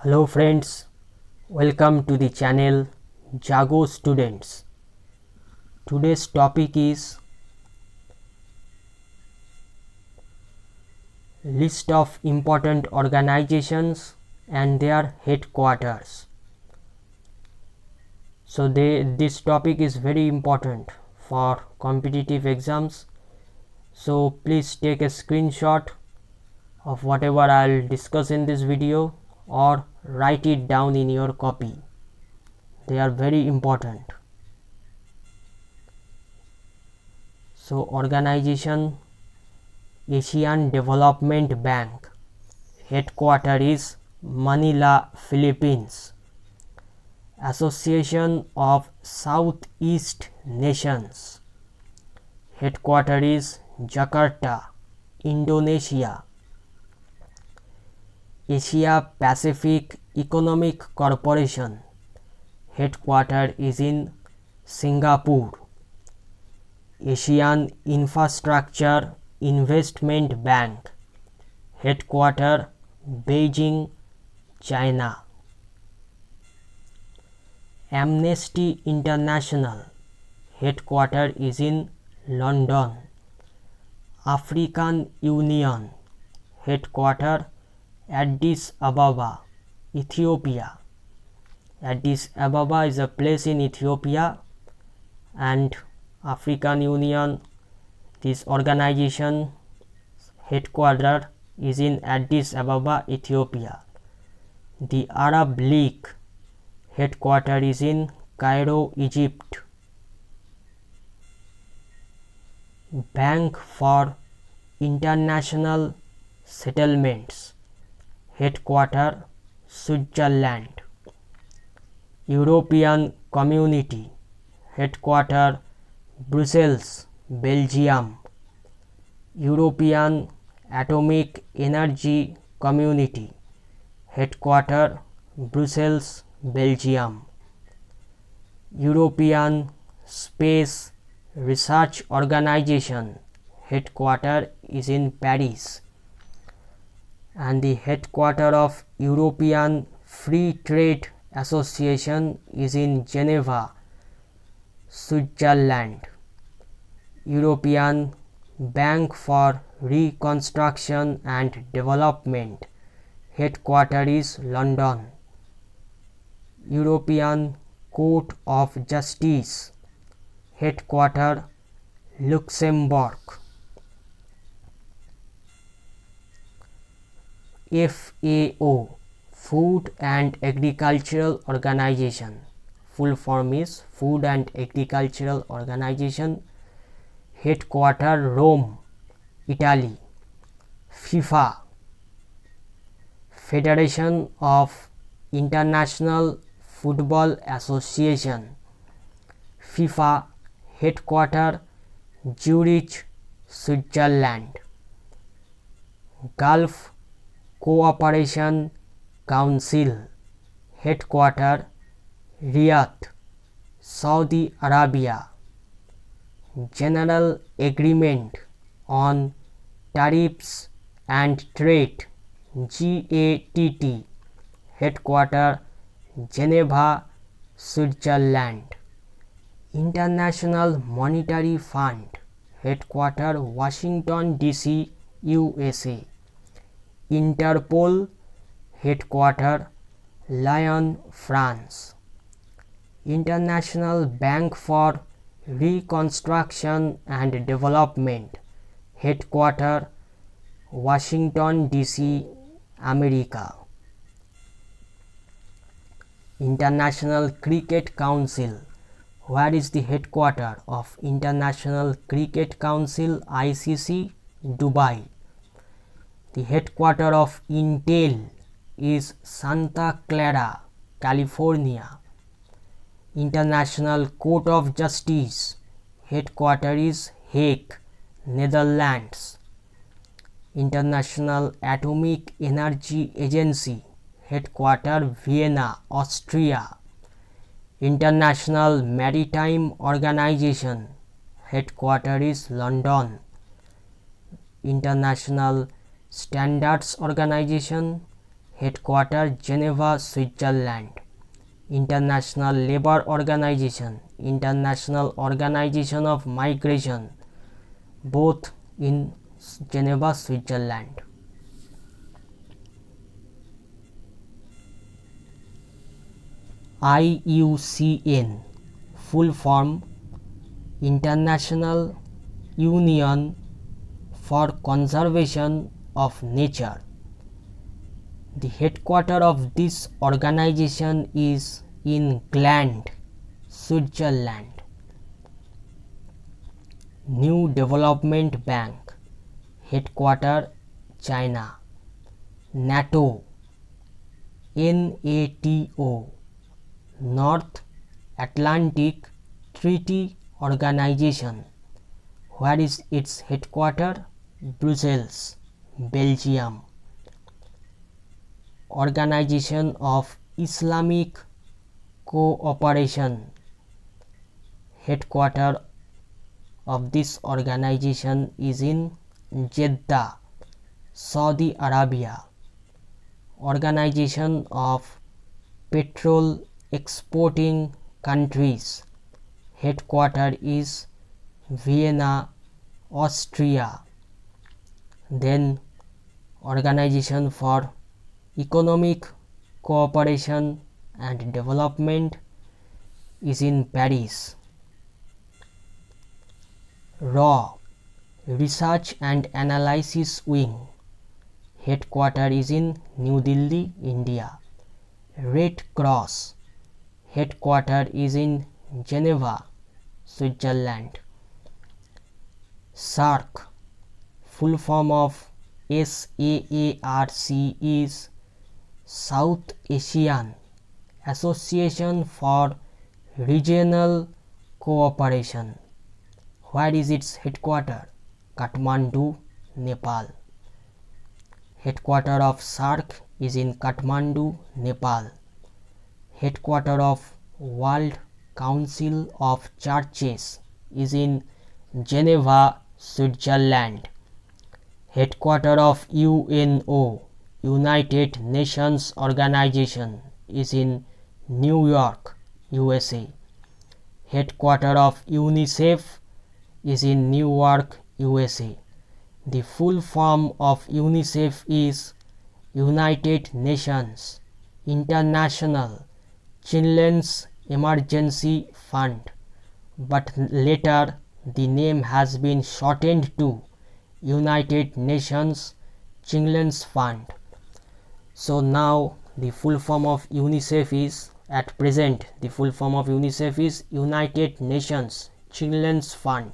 Hello friends, welcome to the channel Jago Students. Today's topic is list of important organizations and their headquarters. So this topic is very important for competitive exams. So please take a screenshot of whatever I'll discuss in this video or write it down in your copy. They are very important. So organization Asian Development Bank, headquarter is Manila, Philippines. Association of Southeast Nations, headquarter is Jakarta, Indonesia. Asia Pacific Economic Corporation, headquarter is in Singapore. Asian Infrastructure Investment Bank, headquarter Beijing, China. Amnesty International, headquarter is in London. African Union, headquarter Addis Ababa, Ethiopia. Addis Ababa is a place in Ethiopia, and African Union, this organization headquarter is in Addis Ababa, Ethiopia. The Arab League headquarter is in Cairo, Egypt. Bank for International Settlements, headquarter Switzerland. European Community, headquarter Brussels, Belgium. European Atomic Energy Community, headquarter Brussels, Belgium. European Space Research Organization, headquarter is in Paris. And the headquarter of European Free Trade Association is in Geneva, Switzerland. European Bank for Reconstruction and Development, headquarter is London. European Court of Justice, headquarter Luxembourg. FAO, Food and Agricultural Organization, full form is Food and Agricultural Organization, headquarter Rome, Italy. FIFA, Federation of International Football Association, FIFA, headquarter Zurich, Switzerland. Gulf Cooperation Council, headquarter Riyadh, Saudi Arabia. General Agreement on Tariffs and Trade, GATT, headquarter Geneva, Switzerland. International Monetary Fund, headquarter Washington DC, USA. Interpol, headquarter Lyon, France. International Bank for Reconstruction and Development, headquarter Washington DC, America. International Cricket Council, where is the headquarter of International Cricket Council, ICC? Dubai. The headquarter of Intel is Santa Clara, California. International Court of Justice, headquarter is Hague, Netherlands. International Atomic Energy Agency, headquarter Vienna, Austria. International Maritime Organization, headquarter is London. International Standards Organization, headquarter Geneva, Switzerland. International Labour Organization, International Organization of Migration, both in Geneva, Switzerland. IUCN, full form International Union for Conservation of Nature. The headquarters of this organization is in Gland, Switzerland. New Development Bank, headquarters China. NATO, NATO, North Atlantic Treaty Organization. Where is its headquarters? Brussels, Belgium. Organization of Islamic Cooperation. Headquarters of this organization is in Jeddah, Saudi Arabia. Organization of Petrol Exporting Countries. Headquarters is Vienna, Austria. Then Organization for Economic Cooperation and Development is in Paris. RAW, Research and Analysis Wing. Headquarters is in New Delhi, India. Red Cross, headquarters is in Geneva, Switzerland. SAARC, full form of SAARC is South Asian Association for Regional Cooperation. Where is its headquarters? Kathmandu, Nepal. Headquarters of SAARC is in Kathmandu, Nepal. Headquarters of World Council of Churches is in Geneva, Switzerland. Headquarters of UNO, United Nations Organization, is in New York, USA. Headquarters of UNICEF is in Newark, USA. The full form of UNICEF is United Nations International Children's Emergency Fund, but later the name has been shortened to United Nations Children's Fund. So now the full form of UNICEF is, at present, the full form of UNICEF is United Nations Children's Fund.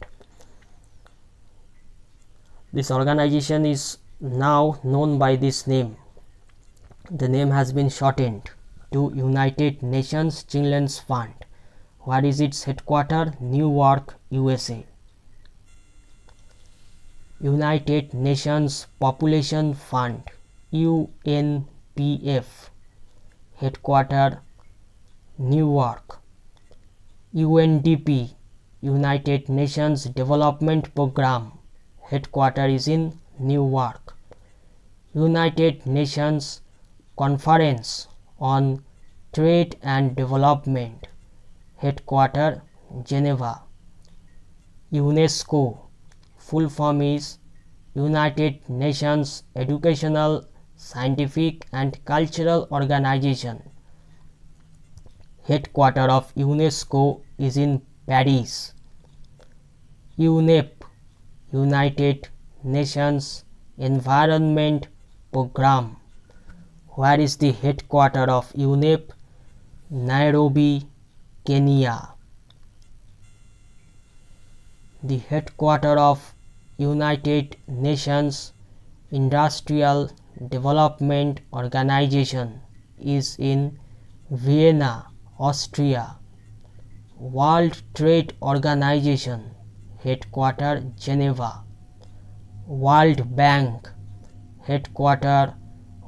This organization is now known by this name. The name has been shortened to United Nations Children's Fund. Where is its headquarters? Newark, USA. United Nations Population Fund, UNPF, headquarters Newark. UNDP, United Nations Development Programme, headquarters is in Newark. United Nations Conference on Trade and Development, headquarters Geneva. UNESCO, full form is United Nations Educational, Scientific and Cultural Organization. Headquarters of UNESCO is in Paris. UNEP, United Nations Environment Programme. Where is the headquarters of UNEP? Nairobi, Kenya. The headquarters of United Nations Industrial Development Organization is in Vienna, Austria. World Trade Organization, headquarters Geneva. World Bank, headquarters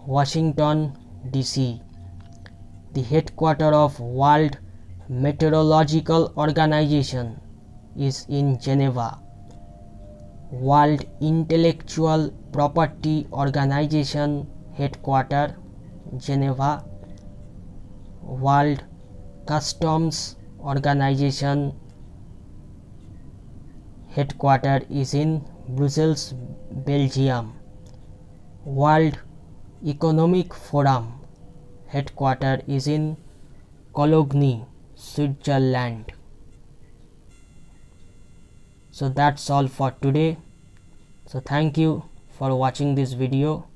Washington, D.C. The headquarters of World Meteorological Organization is in Geneva. World Intellectual Property Organization, headquarters Geneva. World Customs Organization headquarters is in Brussels, Belgium. World Economic Forum headquarters is in Cologne, Switzerland. So that's all for today. So thank you for watching this video,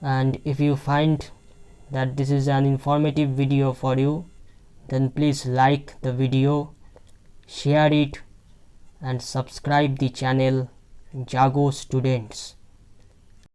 and if you find that this is an informative video for you, then please like the video, share it, and subscribe the channel Jago Students.